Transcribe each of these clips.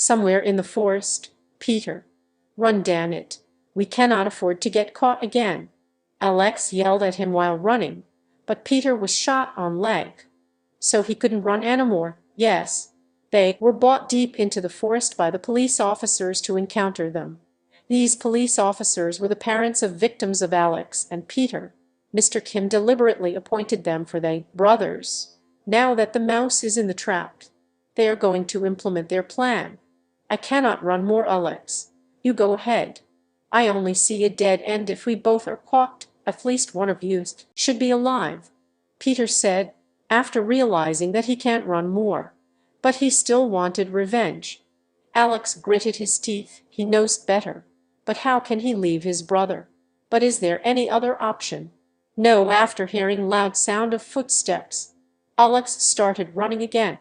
Somewhere in the forest. Peter. Run, damn it. We cannot afford to get caught again. Alex yelled at him while running, but Peter was shot on leg, so he couldn't run anymore. Yes, they were brought deep into the forest by the police officers to encounter them. These police officers were the parents of victims of Alex and Peter. Mr. Kim deliberately appointed them for they brothers. Now that the mouse is in the trap, they are going to implement their plan. I cannot run more, Alex. You go ahead. I only see a dead end if we both are caught. At least one of you should be alive, Peter said, after realizing that he can't run more. But he still wanted revenge. Alex gritted his teeth. He knows better. But how can he leave his brother? But is there any other option? No. After hearing loud sound of footsteps, Alex started running again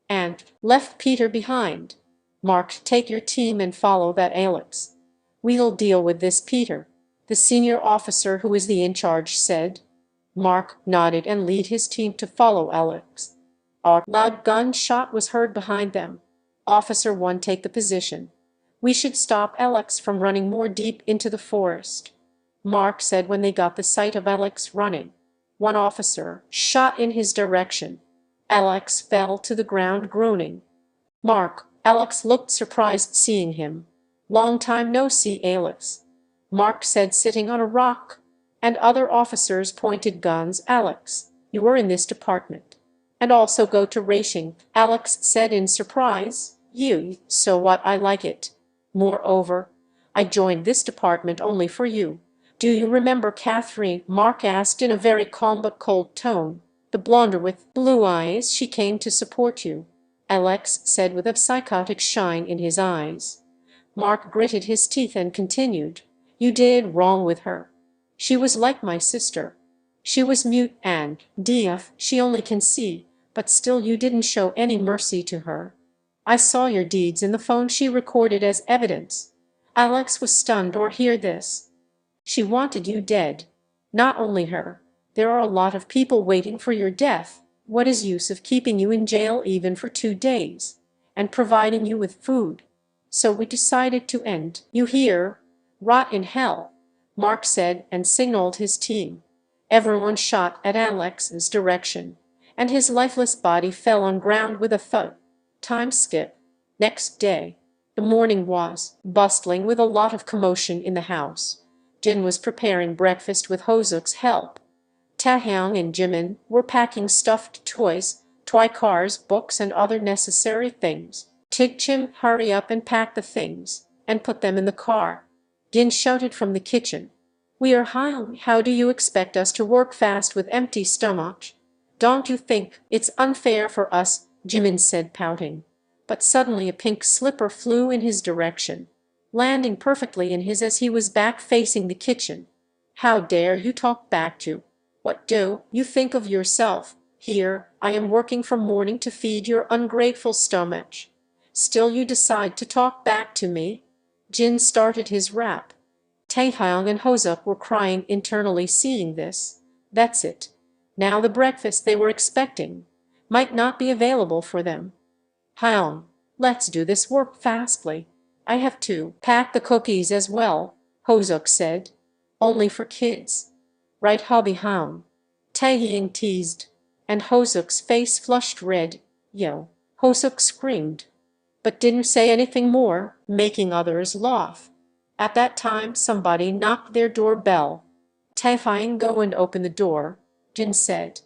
and left Peter behind. Mark, take your team and follow that Alex. We'll deal with this, Peter, the senior officer who is in charge said. Mark nodded and led his team to follow Alex. A loud gunshot was heard behind them. Officer 1, take the position. We should stop Alex from running more deep into the forest, Mark said when they got the sight of Alex running. One officer shot in his direction. Alex fell to the ground groaning. Mark, Alex looked surprised seeing him. Long time no see, Alex, Mark said sitting on a rock, and other officers pointed guns. Alex, you were in this department, and also go to racing, Alex said in surprise. You, so what, I like it. Moreover, I joined this department only for you. Do you remember Catherine? Mark asked in a very calm but cold tone. The blonde with blue eyes, she came to support you, Alex said with a psychotic shine in his eyes. Mark gritted his teeth and continued. You did wrong with her. She was like my sister. She was mute and deaf, she only can see, but still you didn't show any mercy to her. I saw your deeds in the phone she recorded as evidence. Alex was stunned to hear this. She wanted you dead. Not only her. There are a lot of people waiting for your death. What is use of keeping you in jail even for 2 days, and providing you with food? So we decided to end you here. Rot in hell, Mark said and signaled his team. Everyone shot at Alex's direction, and his lifeless body fell on ground with a thud. Time skip. Next day. The morning was bustling with a lot of commotion in the house. Jin was preparing breakfast with Hoseok's help. Taehyung and Jimin were packing stuffed toys, toy cars, books, and other necessary things. Tigchim, hurry up and pack the things, and put them in the car. Jin shouted from the kitchen. We are hungry. How do you expect us to work fast with empty stomach? Don't you think it's unfair for us? Jimin said, pouting. But suddenly a pink slipper flew in his direction, landing perfectly in his as he was back facing the kitchen. How dare you talk back to? What do you think of yourself? Here, I am working from morning to feed your ungrateful stomach. Still you decide to talk back to me? Jin started his rap. Taehyung and Hoseok were crying internally seeing this. That's it. Now the breakfast they were expecting might not be available for them. Hyung, let's do this work fastly. I have to pack the cookies as well, Hoseok said. Only for kids. Right, hubby Hyung? Taehyung teased, and Hoseok's face flushed red. Yo, Hoseok screamed, but didn't say anything more, making others laugh. At that time somebody knocked their doorbell. Taehyung, go and open the door, Jin said.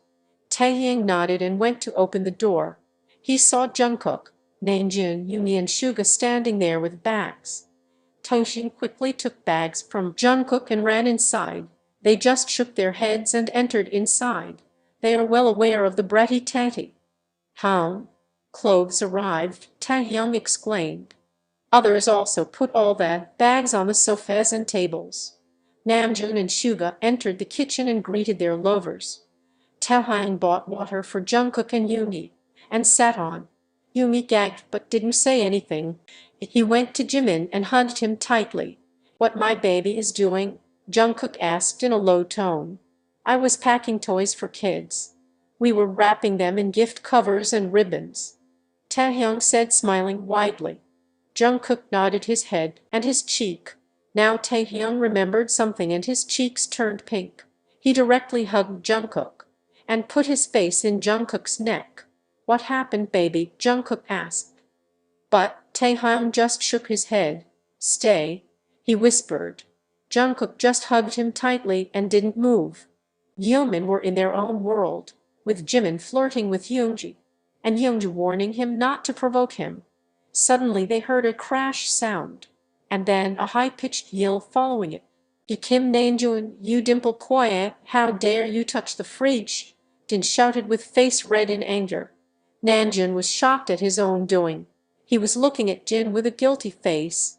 Taehyung nodded and went to open the door. He saw Jungkook, Namjin, Yoonmin, and Suga standing there with bags. Taehyung quickly took bags from Jungkook and ran inside. They just shook their heads and entered inside. They are well aware of the bratty tatty. How? Clothes arrived, Taehyung exclaimed. Others also put all the bags on the sofas and tables. Namjin and Suga entered the kitchen and greeted their lovers. Taehyung bought water for Jungkook and Yoonmin, and sat on. Yoonmin gagged but didn't say anything. He went to Jimin and hugged him tightly. What my baby is doing? Jungkook asked in a low tone. I was packing toys for kids. We were wrapping them in gift covers and ribbons, Taehyung said, smiling widely. Jungkook nodded his head and his cheek. Now Taehyung remembered something and his cheeks turned pink. He directly hugged Jungkook and put his face in Jungkook's neck. "What happened, baby?" Jungkook asked. But Taehyung just shook his head. "Stay," he whispered. Jungkook just hugged him tightly and didn't move. Yoonmin were in their own world, with Jimin flirting with Yoongi, and Yoongi warning him not to provoke him. Suddenly they heard a crash sound, and then a high-pitched yell following it. "You Kim Namjin, you dimple koye, how dare you touch the fridge?" Jin shouted with face red in anger. Namjin was shocked at his own doing. He was looking at Jin with a guilty face.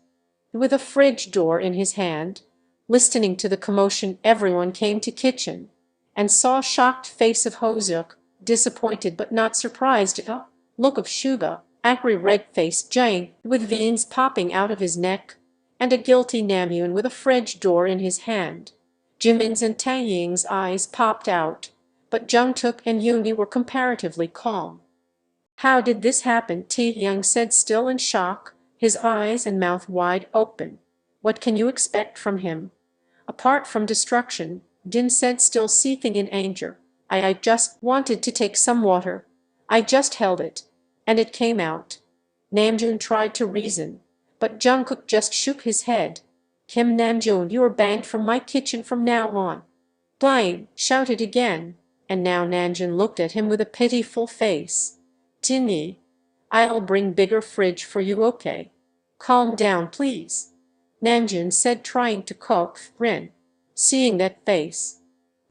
With a fridge door in his hand, listening to the commotion, everyone came to kitchen and saw shocked face of Hoseok, disappointed but not surprised, a look of Suga, angry red-faced Jang with veins popping out of his neck, and a guilty Namjoon with a fridge door in his hand. Jimin's and Taehyung's eyes popped out, but Jungkook and Yoongi were comparatively calm. "How did this happen?" Taehyung said, still in shock, his eyes and mouth wide open. "What can you expect from him? Apart from destruction," Jin said, still seething in anger. I just wanted to take some water. I just held it, and it came out." Namjoon tried to reason, but Jungkook just shook his head. "Kim Namjoon, you are banned from my kitchen from now on." Blaine shouted again, and now Namjoon looked at him with a pitiful face. "Jinny, I'll bring bigger fridge for you, okay? Calm down, please," Namjoon said, trying to coax Rin. Seeing that face,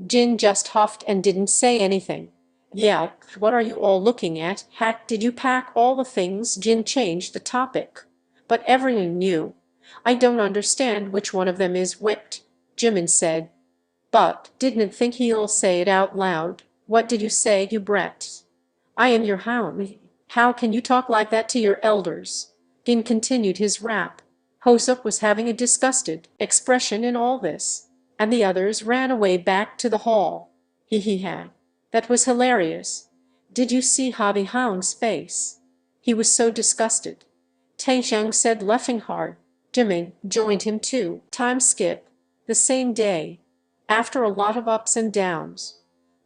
Jin just huffed and didn't say anything. "Yeah, what are you all looking at? Did you pack all the things?" Jin changed the topic. "But everyone knew. I don't understand which one of them is whipped," Jimin said. But didn't think he'll say it out loud. "What did you say, you brats? I am your hound. How can you talk like that to your elders?" Jin continued his rap. Hoseok was having a disgusted expression in all this, and the others ran away back to the hall. "He. That was hilarious. Did you see Taehyung's face? He was so disgusted." Taehyung said, laughing hard. Jimin joined him too. Time skip. The same day, after a lot of ups and downs,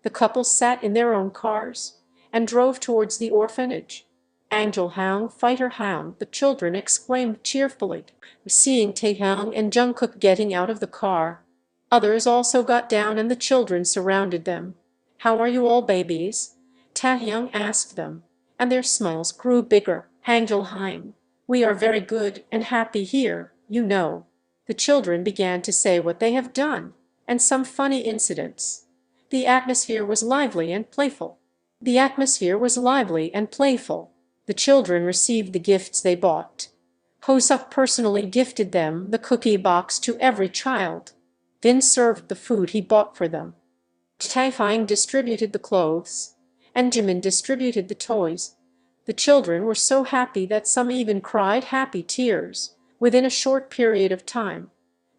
the couple sat in their own cars and drove towards the orphanage. "Angel Hound, Fighter Hound," the children exclaimed cheerfully, seeing Taehyung and Jungkook getting out of the car. Others also got down and the children surrounded them. "How are you all, babies?" Taehyung asked them, and their smiles grew bigger. "Angel Hein, we are very good and happy here, you know." The children began to say what they have done, and some funny incidents. The atmosphere was lively and playful. The children received the gifts they bought. Hoseok personally gifted them the cookie box to every child, then served the food he bought for them. Taehyung distributed the clothes, and Jimin distributed the toys. The children were so happy that some even cried happy tears within a short period of time.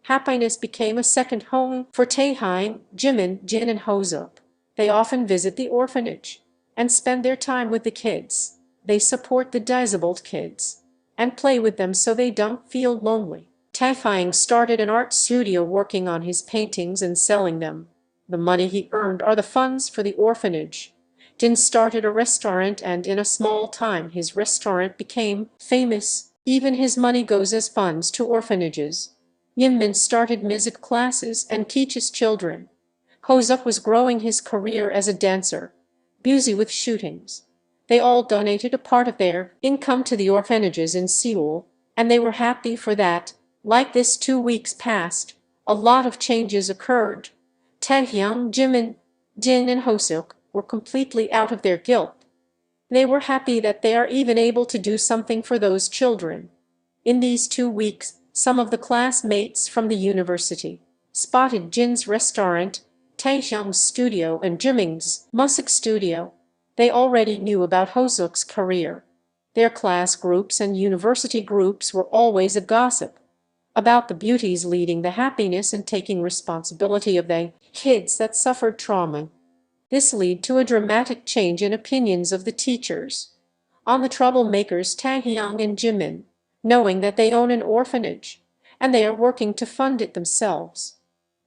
Happiness became a second home for Taehyung, Jimin, Jin, and Hoseok. They often visit the orphanage and spend their time with the kids. They support the disabled kids and play with them so they don't feel lonely. Taehyung started an art studio working on his paintings and selling them. The money he earned are the funds for the orphanage. Jin started a restaurant, and in a small time his restaurant became famous. Even his money goes as funds to orphanages. Yoonmin started music classes and teaches children. Hoseok was growing his career as a dancer, busy with shootings. They all donated a part of their income to the orphanages in Seoul, and they were happy for that. Like this, 2 weeks passed. A lot of changes occurred. Taehyung, Jimin, Jin, and Hoseok were completely out of their guilt. They were happy that they are even able to do something for those children. In these 2 weeks, some of the classmates from the university spotted Jin's restaurant, Taehyung's studio, and Jimin's music studio. They already knew about Hoseok's career. Their class groups and university groups were always a gossip about the beauties leading the happiness and taking responsibility of the kids that suffered trauma. This led to a dramatic change in opinions of the teachers on the troublemakers Taehyung and Jimin. knowing that they own an orphanage, and they are working to fund it themselves.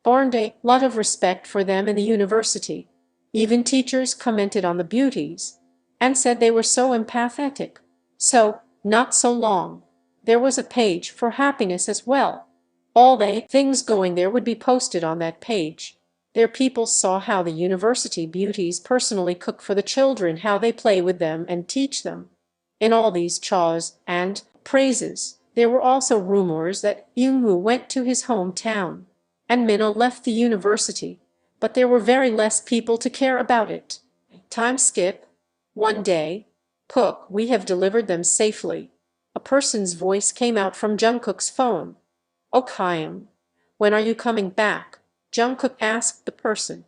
Earned a lot of respect for them in the university. Even teachers commented on the beauties, and said they were so empathetic. So, not so long. There was a page for happiness as well. All the things going there would be posted on that page. There people saw how the university beauties personally cook for the children, how they play with them and teach them. In all these chaws and praises, there were also rumors that Jungkook went to his hometown, and Minna left the university, but there were very less people to care about it. Time skip. One day, Kook, we have delivered them safely. A person's voice came out from Jungkook's phone. Oh Taehyung, when are you coming back? Jungkook asked the person.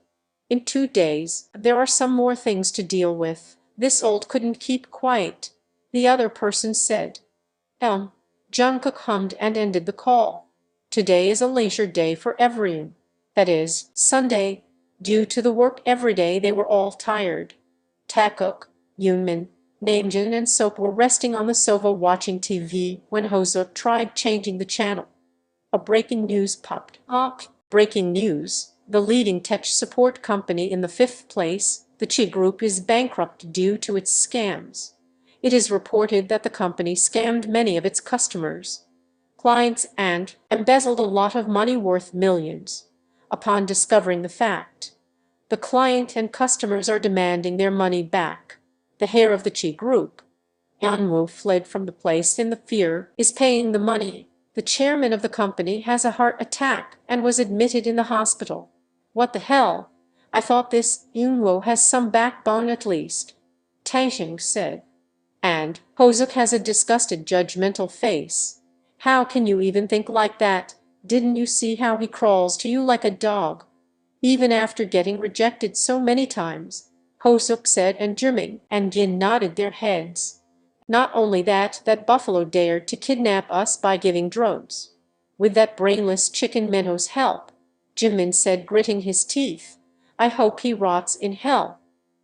In 2 days, there are some more things to deal with. This old couldn't keep quiet, the other person said. Jungkook hummed and ended the call. Today is a leisure day for everyone. That is, Sunday. Due to the work every day, they were all tired. Taekook, Yoonmin, Namjin and Sope were resting on the sofa watching TV when Hoseok tried changing the channel. A breaking news popped up. Breaking news. The leading tech support company in the 5th place, the Chi Group, is bankrupt due to its scams. It is reported that the company scammed many of its customers, clients, and embezzled a lot of money worth millions. Upon discovering the fact, the client and customers are demanding their money back. The heir of the Chi Group, Yoonmin, fled from the place in the fear is paying the money. The chairman of the company has a heart attack and was admitted in the hospital. What the hell? I thought this Yoonmin has some backbone at least, Taehyung said. And Hoseok has a disgusted, judgmental face. How can you even think like that? Didn't you see how he crawls to you like a dog? Even after getting rejected so many times, Hoseok said, and Jimin and Jin nodded their heads. Not only that, that buffalo dared to kidnap us by giving drones. With that brainless chicken Minho's help, Jimin said, gritting his teeth. I hope he rots in hell.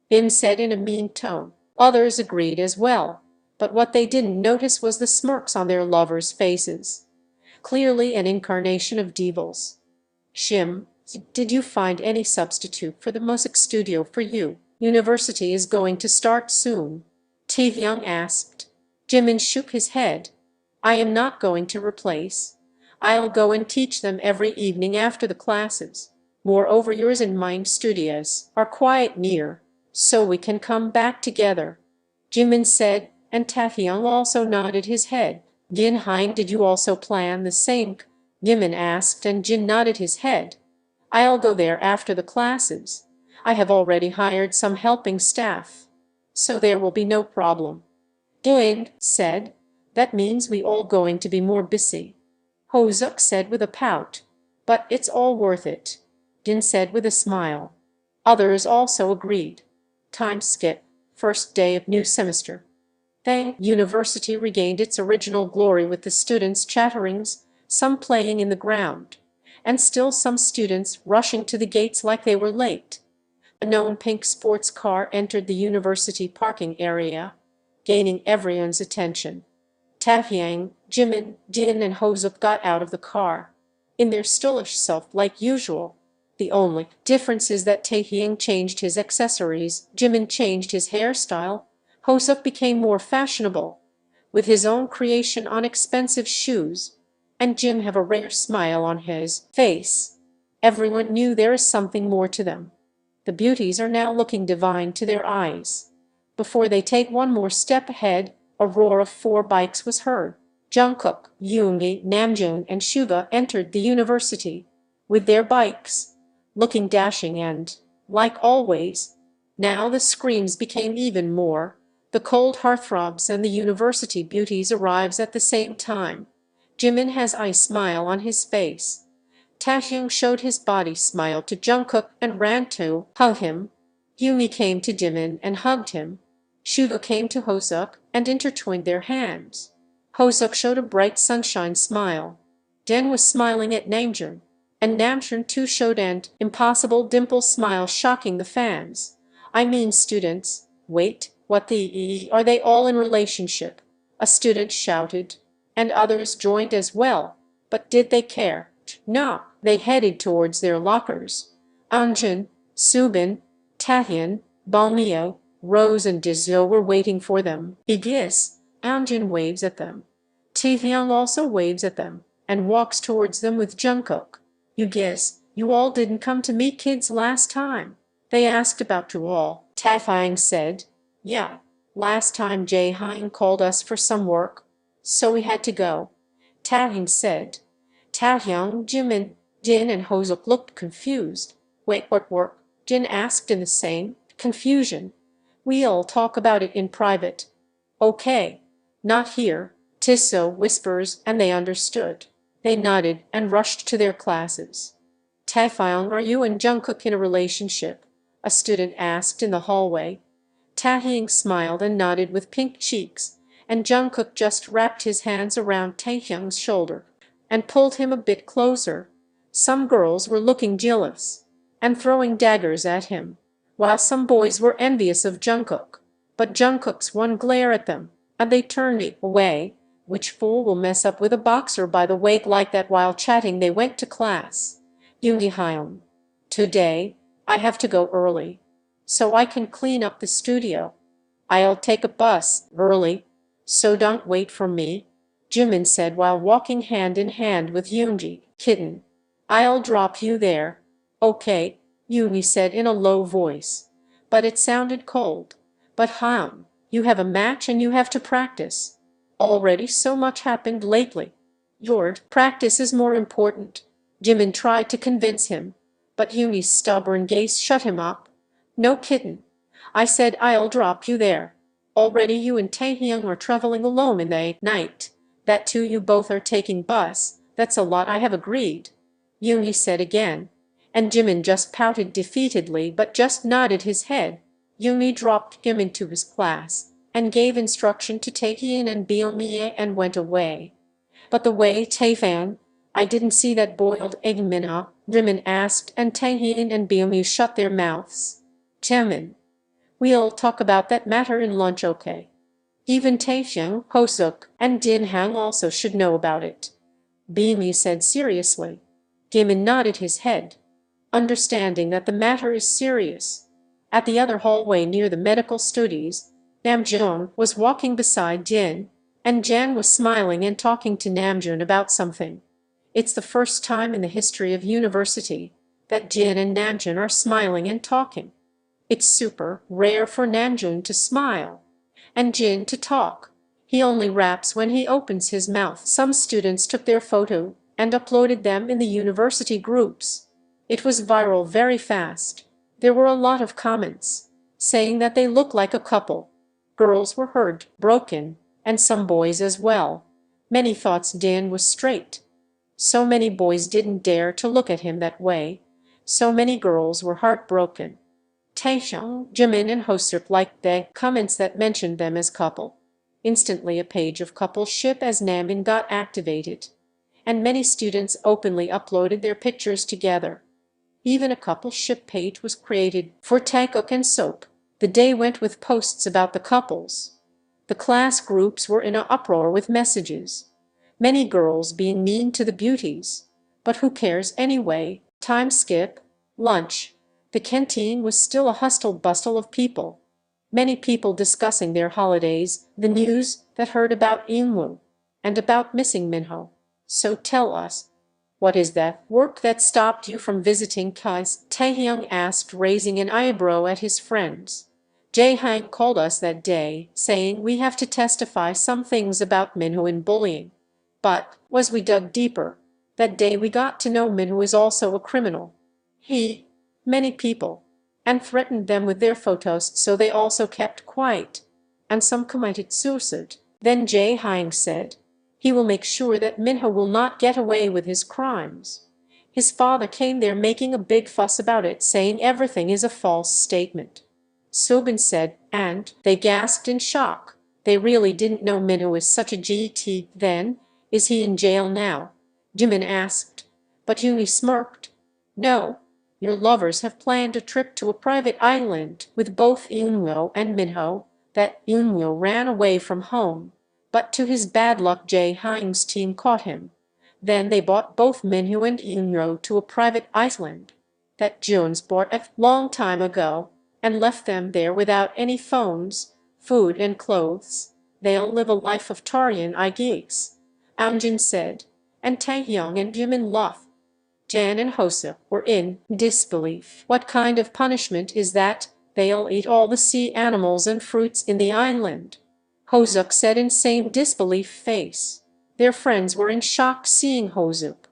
Bim said in a mean tone. Others agreed as well, but what they didn't notice was the smirks on their lovers' faces. Clearly an incarnation of devils. Shim, did you find any substitute for the music studio for you? University is going to start soon, Taehyung asked. Jimin shook his head. I am not going to replace. I'll go and teach them every evening after the classes. Moreover, yours and mine studios are quite near, so we can come back together, Jimin said, and Taehyung also nodded his head. Jin, did you also plan the same? Jimin asked, and Jin nodded his head. I'll go there after the classes. I have already hired some helping staff, so there will be no problem. Jin said, that means we all going to be more busy. Hoseok said with a pout, but it's all worth it, Jin said with a smile. Others also agreed. Time skip. First day of new semester. The university regained its original glory with the students' chatterings, some playing in the ground, and still some students rushing to the gates like they were late. A known pink sports car entered the university parking area, gaining everyone's attention. Taehyung, Jimin, Jin and Hoseok got out of the car, in their stylish self like usual. The only difference is that Taehyung changed his accessories, Jimin changed his hairstyle, Hoseok became more fashionable, with his own creation on expensive shoes, and Jim have a rare smile on his face. Everyone knew there is something more to them. The beauties are now looking divine to their eyes. Before they take one more step ahead, a roar of 4 bikes was heard. Jungkook, Yoongi, Namjoon and Suga entered the university with their bikes, looking dashing and, like always, now the screams became even more. The cold heartthrobs and the university beauties arrives at the same time. Jimin has a smile on his face. Taehyung showed his body smile to Jungkook and ran to hug him. Yumi came to Jimin and hugged him. Suga came to Hoseok and intertwined their hands. Hoseok showed a bright sunshine smile. Den was smiling at Namjoon, and Namjoon too showed an impossible dimple smile, shocking the fans. I mean students. Wait, what the are they all in relationship? A student shouted. and others joined as well. But did they care? No, they headed towards their lockers. Namjin, Subin, Taehyung, Balmeo, Rose and Jinjoo were waiting for them. Yes, Namjin waves at them. Taehyung also waves at them, and walks towards them with Jungkook. You guess, you all didn't come to meet kids last time. They asked about you all. Taehyung said, yeah, last time Jaehyung called us for some work, so we had to go. Taehyung said. Taehyung, Jimin, Jin and Hoseok looked confused. Wait, what work? Jin asked in the same confusion. We'll talk about it in private. Okay. Not here, btsau whispers, and they understood. They nodded and rushed to their classes. Taehyung, are you and Jungkook in a relationship? A student asked in the hallway. Taehyung smiled and nodded with pink cheeks, and Jungkook just wrapped his hands around Taehyung's shoulder and pulled him a bit closer. Some girls were looking jealous and throwing daggers at him, while some boys were envious of Jungkook. But Jungkook's one glare at them, and they turned away. Which fool will mess up with a boxer by the way? Like that. While chatting they went to class. Yoonmin, today, I have to go early, so I can clean up the studio. I'll take a bus early, so don't wait for me, Jimin said while walking hand in hand with Yoongi. Kitten, I'll drop you there. Okay, Yoongi said in a low voice, but it sounded cold. But you have a match and you have to practice. Already so much happened lately. Your practice is more important. Jimin tried to convince him, but Yoongi's stubborn gaze shut him up. No, kitten. I said I'll drop you there. Already you and Taehyung are traveling alone in the night. That too, you both are taking bus. That's a lot. I have agreed, Yoongi said again, and Jimin just pouted defeatedly but just nodded his head. Yoongi dropped him into his class and gave instruction to Taehyung and Balmeo and went away. But the way Taehyung, I didn't see that boiled egg minna, Jimin asked, and Taehyung and Balmeo shut their mouths. Jimin, we'll talk about that matter in lunch, okay? Even Taehyung, Hoseok, and Jinhang also should know about it, Balmeo said seriously. Jimin nodded his head, understanding that the matter is serious. At the other hallway near the medical studies, Namjin was walking beside Jin, and Jan was smiling and talking to Namjin about something. It's the first time in the history of university that Jin and Namjin are smiling and talking. It's super rare for Namjin to smile and Jin to talk. He only raps when he opens his mouth. Some students took their photo and uploaded them in the university groups. It was viral very fast. There were a lot of comments saying that they look like a couple. Girls were heartbroken, and some boys as well. Many thought Jin was straight. So many boys didn't dare to look at him that way. So many girls were heartbroken. Taehyung, Jimin and Hoseok liked the comments that mentioned them as couple. Instantly a page of coupleship as Namjin got activated, and many students openly uploaded their pictures together. Even a coupleship page was created for Taekook and Sope. The day went with posts about the couples. The class groups were in an uproar with messages. Many girls being mean to the beauties. But who cares anyway? Time skip, lunch. The canteen was still a hustle-bustle of people. Many people discussing their holidays, the news that heard about Eunwoo, and about missing Minho. So tell us, what is that work that stopped you from visiting Kais? Taehyung asked, raising an eyebrow at his friends. Jaehyung called us that day, saying we have to testify some things about Minho and bullying. But, as we dug deeper, that day we got to know Minho is also a criminal. Many people, and threatened them with their photos, so they also kept quiet. And some committed suicide. Then Jaehyung said, he will make sure that Minho will not get away with his crimes. His father came there making a big fuss about it, saying everything is a false statement. Subin said, and they gasped in shock. They really didn't know Minho is such a GT then. Is he in jail now? Jimin asked. But Yoongi smirked. No. Your lovers have planned a trip to a private island with both Eunwoo and Minho. That Eunwoo ran away from home. But to his bad luck Jae-hyung's team caught him. Then they bought both Minho and Eunro to a private island that Jones bought a long time ago, and left them there without any phones, food and clothes. They'll live a life of Tarian I geeks, Namjin said, and Taehyung and yoonminff. Jan and Hoseok were in disbelief. What kind of punishment is that? They'll eat all the sea animals and fruits in the island, Hoseok said in same disbelief face. Their friends were in shock seeing Hoseok.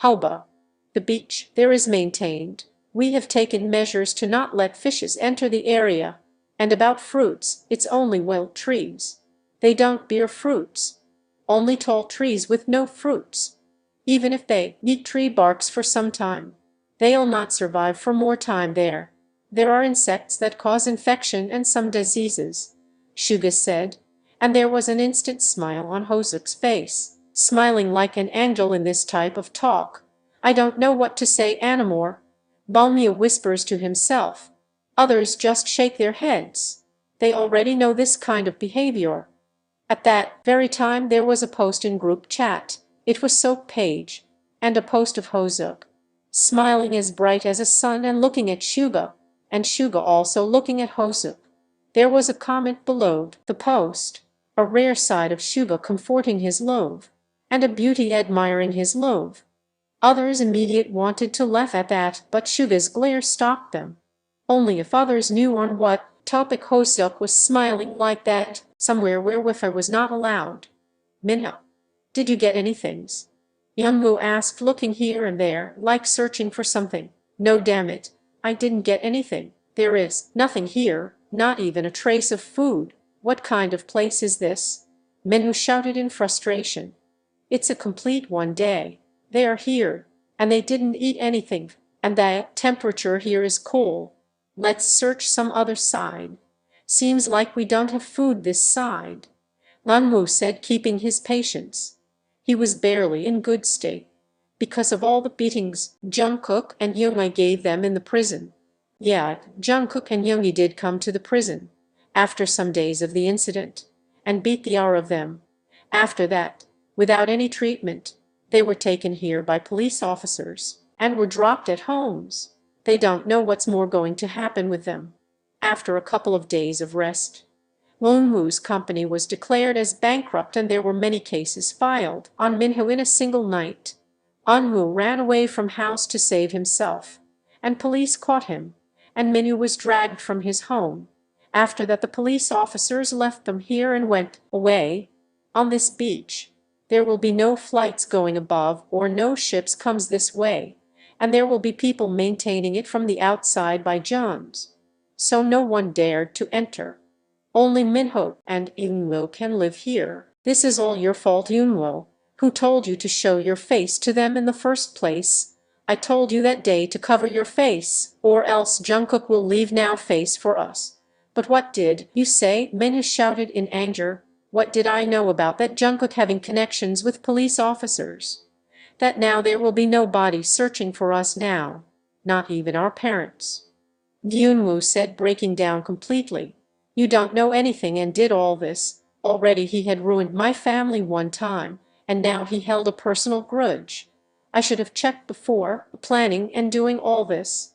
Hauba. The beach there is maintained. We have taken measures to not let fishes enter the area. And about fruits, it's only wild trees. They don't bear fruits. Only tall trees with no fruits. Even if they eat tree barks for some time, they'll not survive for more time there. There are insects that cause infection and some diseases, Suga said, and there was an instant smile on Hoseok's face, smiling like an angel in this type of talk. I don't know what to say anymore, Balmia whispers to himself. Others just shake their heads. They already know this kind of behavior. At that very time there was a post in group chat. It was Soap Page, and a post of Hoseok, smiling as bright as a sun and looking at Suga, and Suga also looking at Hoseok. There was a comment below the post, a rare side of Suga comforting his love, and a beauty admiring his love. Others immediately wanted to laugh at that, but Suga's glare stopped them. Only if others knew on what topic Hoseok was smiling like that, somewhere where Wi-Fi was not allowed. Minho. Did you get anything? Youngwoo asked, looking here and there, like searching for something. No, damn it, I didn't get anything. There is nothing here, not even a trace of food. What kind of place is this? Minho shouted in frustration. It's a complete one day. They are here, and they didn't eat anything, and the temperature here is cool. Let's search some other side. Seems like we don't have food this side, Lanwoo said, keeping his patience. He was barely in good state, because of all the beatings Jungkook and Yoongi gave them in the prison. Yeah, Jungkook and Yoongi did come to the prison, after some days of the incident, and beat the hour of them. After that, without any treatment, they were taken here by police officers, and were dropped at homes. They don't know what's more going to happen with them. After a couple of days of rest, Wonwoo's company was declared as bankrupt and there were many cases filed on Minho in a single night. Onwoo ran away from house to save himself, and police caught him, and Minho was dragged from his home. After that the police officers left them here and went away. On this beach, there will be no flights going above or no ships comes this way, and there will be people maintaining it from the outside by Jones. So no one dared to enter. Only Minho and Eunwoo can live here. This is all your fault, Eunwoo. Who told you to show your face to them in the first place? I told you that day to cover your face, or else Jungkook will leave now face for us. But what did you say? Minho shouted in anger. What did I know about that Jungkook having connections with police officers? That now there will be nobody searching for us now, not even our parents. Eunwoo said, breaking down completely. You don't know anything and did all this. Already he had ruined my family one time, and now he held a personal grudge. I should have checked before planning and doing all this.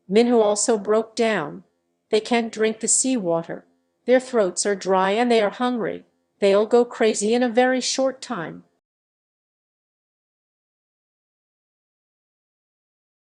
Minho also broke down. They can't drink the seawater. Their throats are dry and they are hungry. They'll go crazy in a very short time.